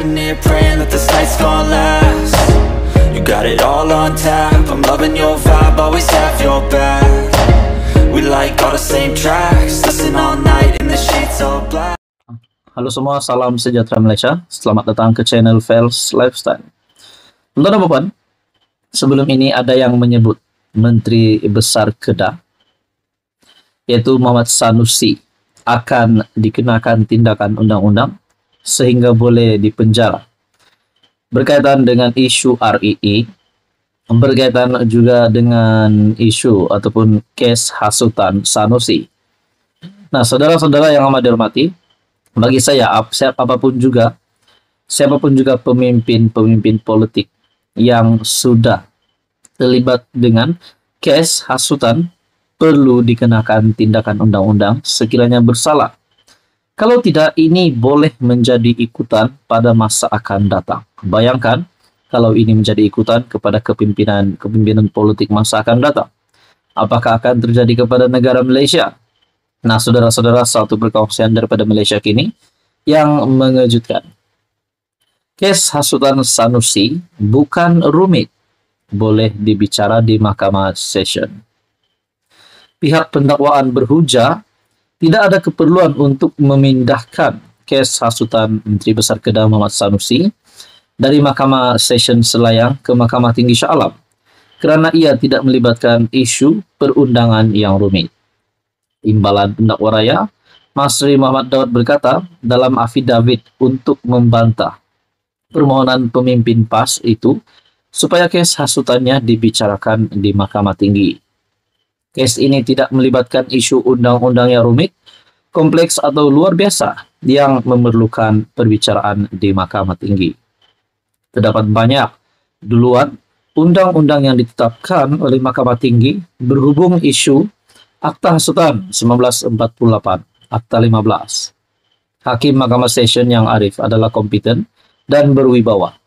sitting here praying that this night's gonna last. You got it all on tap, I'm loving your vibe, always have your back. We like all the same tracks, listen all night in the sheets all black. Halo semua, salam sejahtera Malaysia. Selamat datang ke channel Fels Lifestyle. Tuan-tuan dan puan, sebelum ini ada yang menyebut Menteri Besar Kedah, yaitu Muhammad Sanusi, akan dikenakan tindakan undang-undang sehingga boleh dipenjara. Berkaitan dengan isu REE, berkaitan juga dengan isu ataupun kes hasutan Sanusi. Nah, saudara-saudara yang amat dihormati, bagi saya, siapapun juga pemimpin politik yang sudah terlibat dengan kes hasutan perlu dikenakan tindakan undang-undang sekiranya bersalah. Kalau tidak, ini boleh menjadi ikutan pada masa akan datang. Bayangkan kalau ini menjadi ikutan kepada kepimpinan politik masa akan datang. Apakah akan terjadi kepada negara Malaysia? Nah, saudara-saudara, satu perkongsian daripada Malaysia kini yang mengejutkan. Kes hasutan Sanusi bukan rumit, boleh dibicara di Mahkamah Session. Pihak pendakwaan berhujah tidak ada keperluan untuk memindahkan kes hasutan Menteri Besar Kedah Muhammad Sanusi dari Mahkamah Session Selayang ke Mahkamah Tinggi Shah Alam kerana ia tidak melibatkan isu perundangan yang rumit. Imbalan Pendakwa Raya, Masri Muhammad Daud berkata dalam afidavit untuk membantah permohonan pemimpin PAS itu supaya kes hasutannya dibicarakan di Mahkamah Tinggi. Kes ini tidak melibatkan isu undang-undang yang rumit, kompleks atau luar biasa yang memerlukan perbicaraan di Mahkamah Tinggi. Terdapat banyak duluan undang-undang yang ditetapkan oleh Mahkamah Tinggi berhubung isu Akta Hasutan 1948, Akta 15. Hakim Mahkamah Session yang arif adalah kompeten dan berwibawa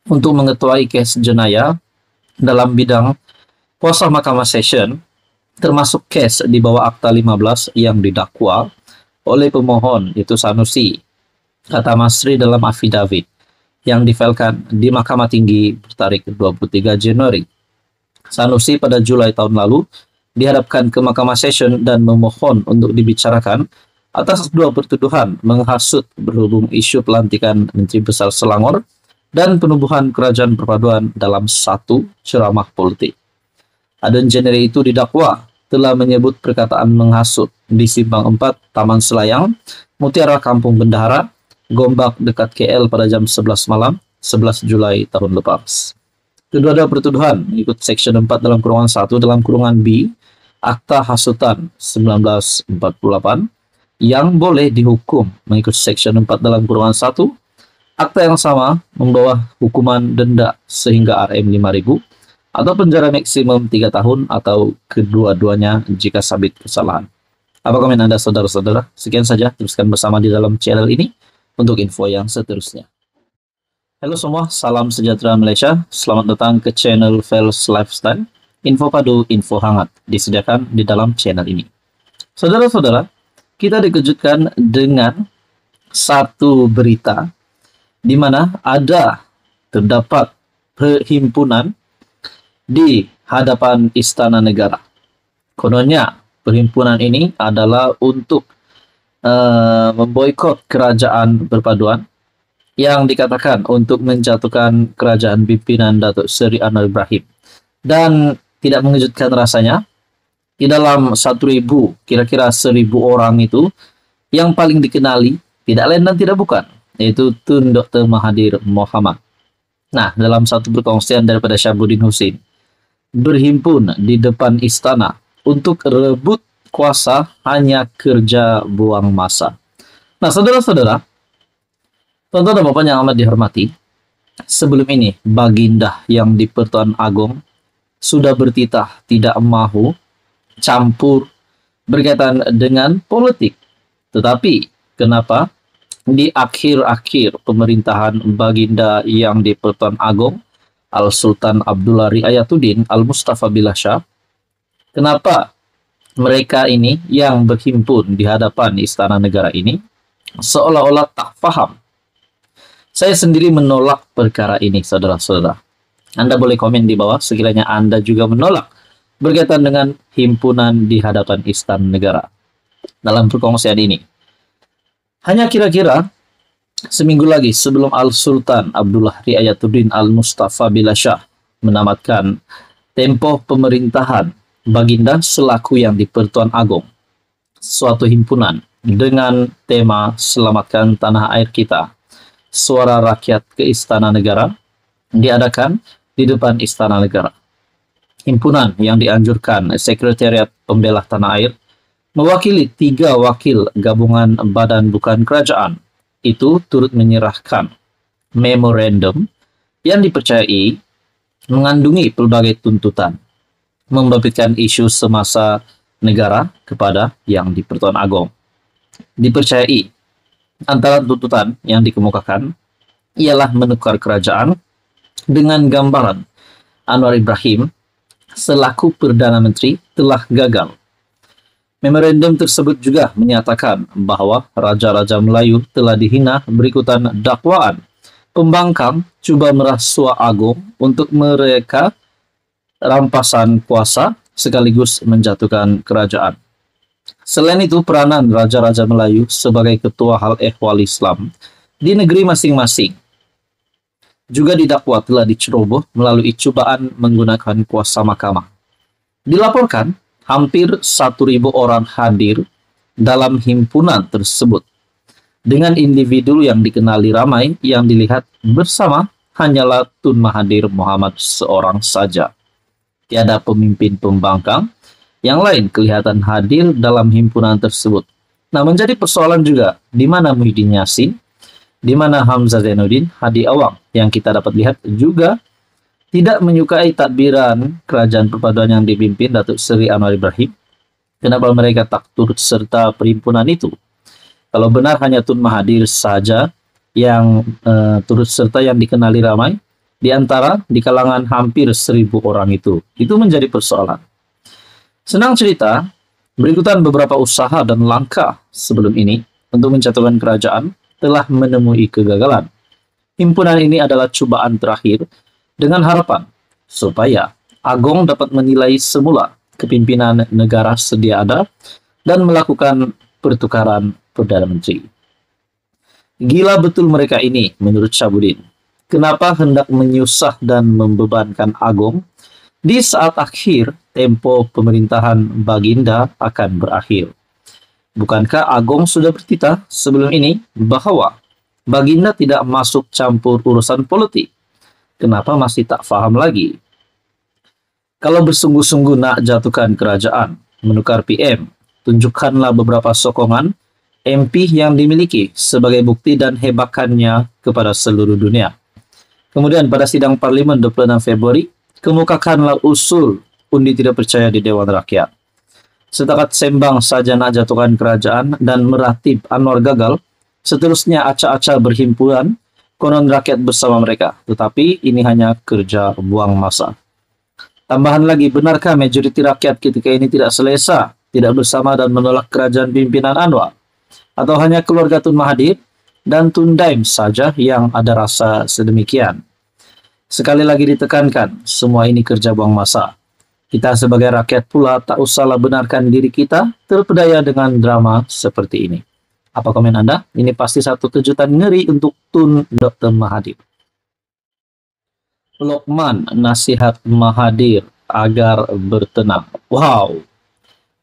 untuk mengetuai kes jenayah dalam bidang kuasa Mahkamah Session, termasuk kes di bawah Akta 15 yang didakwa oleh pemohon, yaitu Sanusi, kata Masri dalam afidavit yang difailkan di Mahkamah Tinggi bertarik 23 Januari. Sanusi pada Julai tahun lalu dihadapkan ke Mahkamah Session dan memohon untuk dibicarakan atas dua pertuduhan menghasut berhubung isu pelantikan Menteri Besar Selangor dan penubuhan kerajaan perpaduan dalam satu ceramah politik. Aden Jeneri itu didakwa telah menyebut perkataan menghasut di Simpang 4 Taman Selayang, Mutiara Kampung Bendahara, Gombak dekat KL pada jam 11 malam 11 Julai tahun lepas. Kedua-dua pertuduhan ikut Seksyen 4 dalam kurungan 1 dalam kurungan B Akta Hasutan 1948 yang boleh dihukum mengikut Seksyen 4 dalam kurungan 1. Akta yang sama membawa hukuman denda sehingga RM5.000 atau penjara maksimum 3 tahun atau kedua-duanya jika sabit kesalahan. Apa komen Anda, saudara-saudara? Sekian saja, teruskan bersama di dalam channel ini untuk info yang seterusnya. Halo semua, salam sejahtera Malaysia. Selamat datang ke channel Fels Lifestyle. Info padu, info hangat disediakan di dalam channel ini. Saudara-saudara, kita dikejutkan dengan satu berita di mana terdapat perhimpunan di hadapan Istana Negara. Kononnya, perhimpunan ini adalah untuk memboikot kerajaan perpaduan yang dikatakan untuk menjatuhkan kerajaan pimpinan Datuk Seri Anwar Ibrahim. Dan tidak mengejutkan rasanya, di dalam 1.000, kira-kira 1.000 orang itu, yang paling dikenali tidak lain dan tidak bukan, yaitu Tun Dr. Mahathir Mohamad. Nah, dalam satu perkongsian daripada Syabuddin Husin, berhimpun di depan istana untuk rebut kuasa hanya kerja buang masa. Nah, saudara-saudara, tuan-tuan dan puan yang amat dihormati, sebelum ini Baginda yang di Pertuan Agong sudah bertitah tidak mahu campur berkaitan dengan politik. Tetapi kenapa di akhir-akhir pemerintahan Baginda yang di Pertuan Agong, Al-Sultan Abdullah Riayatuddin Al-Mustafa Billah Shah, kenapa mereka ini yang berhimpun di hadapan Istana Negara ini seolah-olah tak faham Saya sendiri menolak perkara ini, saudara-saudara. Anda boleh komen di bawah sekiranya Anda juga menolak berkaitan dengan himpunan di hadapan Istana Negara. Dalam perkongsian ini, hanya kira-kira seminggu lagi sebelum Al-Sultan Abdullah Riayatuddin Al-Mustafa Billah Shah menamatkan tempo pemerintahan Baginda selaku yang di-Pertuan Agong, suatu himpunan dengan tema Selamatkan Tanah Air Kita, Suara Rakyat ke Istana Negara, diadakan di depan Istana Negara. Himpunan yang dianjurkan Sekretariat Pembela Tanah Air mewakili 3 wakil gabungan badan bukan kerajaan itu turut menyerahkan memorandum yang dipercayai mengandungi pelbagai tuntutan membabitkan isu semasa negara kepada yang di-Pertuan Agong. Dipercayai antara tuntutan yang dikemukakan ialah menukar kerajaan dengan gambaran Anwar Ibrahim selaku Perdana Menteri telah gagal. Memorandum tersebut juga menyatakan bahwa Raja-Raja Melayu telah dihina berikutan dakwaan pembangkang cuba merasua agung untuk mereka rampasan kuasa sekaligus menjatuhkan kerajaan. Selain itu, peranan Raja-Raja Melayu sebagai Ketua Hal Ehwal Islam di negeri masing-masing juga didakwa telah diceroboh melalui cubaan menggunakan kuasa mahkamah. Dilaporkan, hampir 1.000 orang hadir dalam himpunan tersebut. Dengan individu yang dikenali ramai yang dilihat bersama hanyalah Tun Mahathir Mohamad seorang saja. Tiada pemimpin pembangkang yang lain kelihatan hadir dalam himpunan tersebut. Nah, menjadi persoalan juga di mana Muhyiddin Yassin, di mana Hamzah Zainuddin, Hadi Awang yang kita dapat lihat juga tidak menyukai tadbiran kerajaan perpaduan yang dipimpin Datuk Seri Anwar Ibrahim. Kenapa mereka tak turut serta perhimpunan itu? Kalau benar hanya Tun Mahathir saja yang turut serta yang dikenali ramai, di kalangan hampir 1.000 orang itu menjadi persoalan. Senang cerita, berikutan beberapa usaha dan langkah sebelum ini untuk menjatuhkan kerajaan telah menemui kegagalan. Himpunan ini adalah cubaan terakhir dengan harapan supaya Agong dapat menilai semula kepimpinan negara sedia ada dan melakukan pertukaran Perdana Menteri. Gila betul mereka ini, menurut Syahbudin. Kenapa hendak menyusah dan membebankan Agong di saat akhir tempo pemerintahan Baginda akan berakhir? Bukankah Agong sudah bertitah sebelum ini bahwa Baginda tidak masuk campur urusan politik? Kenapa masih tak faham lagi? Kalau bersungguh-sungguh nak jatuhkan kerajaan, menukar PM, tunjukkanlah beberapa sokongan MP yang dimiliki sebagai bukti dan hebakannya kepada seluruh dunia. Kemudian pada sidang Parlimen 26 Februari, kemukakanlah usul undi tidak percaya di Dewan Rakyat. Setakat sembang saja nak jatuhkan kerajaan dan meratib Anwar gagal, seterusnya acak-acak berhimpunan, konon rakyat bersama mereka, tetapi ini hanya kerja buang masa. Tambahan lagi, benarkah majoriti rakyat ketika ini tidak selesa, tidak bersama dan menolak kerajaan pimpinan Anwar? Atau hanya keluarga Tun Mahathir dan Tun Daim saja yang ada rasa sedemikian? Sekali lagi ditekankan, semua ini kerja buang masa. Kita sebagai rakyat pula tak usahlah benarkan diri kita terpedaya dengan drama seperti ini. Apa komen Anda? Ini pasti satu kejutan ngeri untuk Tun Dr. Mahathir. Lokman nasihat Mahathir agar bertenang. Wow,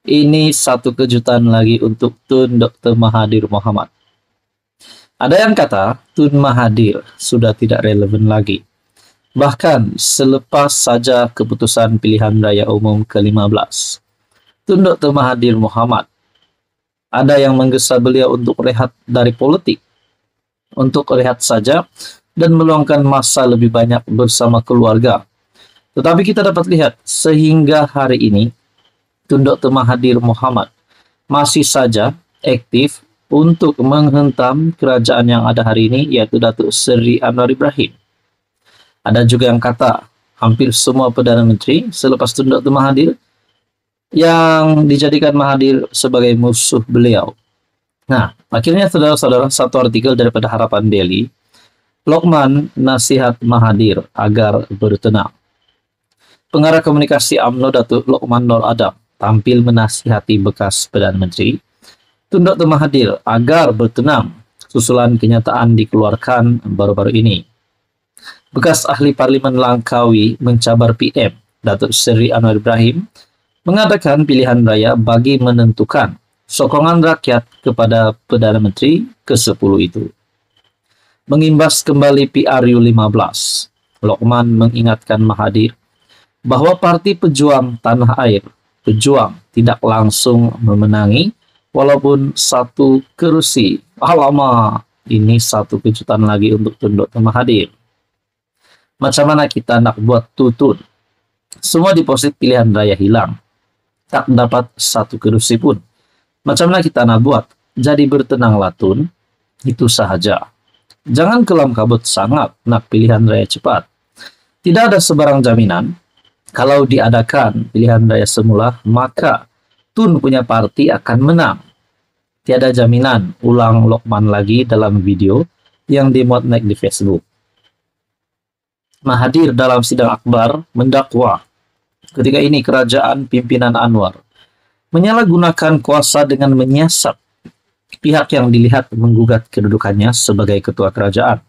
ini satu kejutan lagi untuk Tun Dr. Mahathir Mohamad. Ada yang kata Tun Mahathir sudah tidak relevan lagi. Bahkan selepas saja keputusan pilihan raya umum ke-15, Tun Dr. Mahathir Mohamad ada yang menggesa beliau untuk rehat dari politik, untuk rehat saja dan meluangkan masa lebih banyak bersama keluarga. Tetapi kita dapat lihat sehingga hari ini Tun Dr. Mahathir Mohamad masih saja aktif untuk menghentam kerajaan yang ada hari ini, yaitu Datuk Seri Anwar Ibrahim. Ada juga yang kata hampir semua Perdana Menteri selepas Tun Dr. Mahathir yang dijadikan Mahathir sebagai musuh beliau. Nah, akhirnya saudara-saudara, satu artikel daripada Harapan Daily Lokman nasihat Mahathir agar bertenang. Pengarah komunikasi UMNO Datuk Lokman Nur Adam tampil menasihati bekas Perdana Menteri Tun Dr. Mahathir agar bertenang susulan kenyataan dikeluarkan baru-baru ini. Bekas ahli Parlimen Langkawi mencabar PM Datuk Seri Anwar Ibrahim mengadakan pilihan raya bagi menentukan sokongan rakyat kepada Perdana Menteri ke-10 itu. Mengimbas kembali PRU 15, Lokman mengingatkan Mahathir bahwa Parti Pejuang Tanah Air, Pejuang, tidak langsung memenangi walaupun satu kursi. Alamak, ini satu kejutan lagi untuk Tun Dr. Mahathir. Macam mana kita nak buat tutun? Semua deposit pilihan raya hilang. Tak dapat satu kursi pun. Macam mana kita nak buat? Jadi bertenanglah Tun, itu sahaja. Jangan kelam kabut sangat nak pilihan raya cepat. Tidak ada sebarang jaminan. Kalau diadakan pilihan raya semula, maka Tun punya parti akan menang. Tiada jaminan, ulang Lokman lagi dalam video yang dimuat naik di Facebook. Mahathir dalam sidang akbar mendakwa ketika ini kerajaan pimpinan Anwar menyalahgunakan kuasa dengan menyiasat pihak yang dilihat menggugat kedudukannya sebagai ketua kerajaan.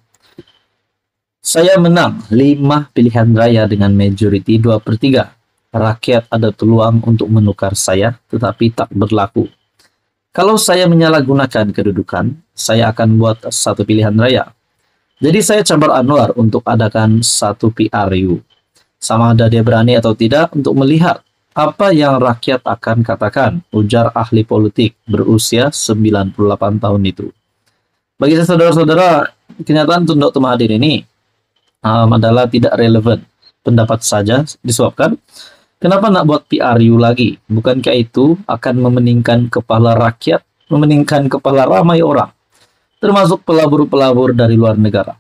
Saya menang 5 pilihan raya dengan majoriti 2/3. Rakyat ada peluang untuk menukar saya, tetapi tak berlaku. Kalau saya menyalahgunakan kedudukan, saya akan buat satu pilihan raya. Jadi saya cabar Anwar untuk adakan satu PRU. Sama ada dia berani atau tidak untuk melihat apa yang rakyat akan katakan, ujar ahli politik berusia 98 tahun itu. Bagi saya saudara-saudara, kenyataan Tun Dr. Mahathir ini adalah tidak relevan. Pendapat saja disebabkan kenapa nak buat PRU lagi? Bukankah itu akan memeningkan kepala rakyat, memeningkan kepala ramai orang, termasuk pelabur-pelabur dari luar negara.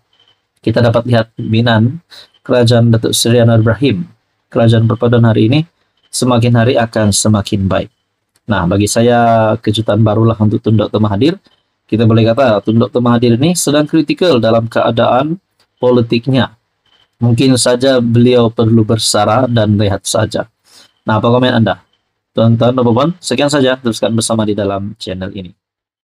Kita dapat lihat pimpinan kerajaan Datuk Seri Anwar Ibrahim, kerajaan perpaduan hari ini, semakin hari akan semakin baik. Nah, bagi saya kejutan barulah untuk Tun Dr. Mahathir. Kita boleh kata Tun Dr. Mahathir ini sedang kritikal dalam keadaan politiknya. Mungkin saja beliau perlu bersara dan rehat saja. Nah, apa komen Anda? Tuan-tuan dan puan, sekian saja. Teruskan bersama di dalam channel ini.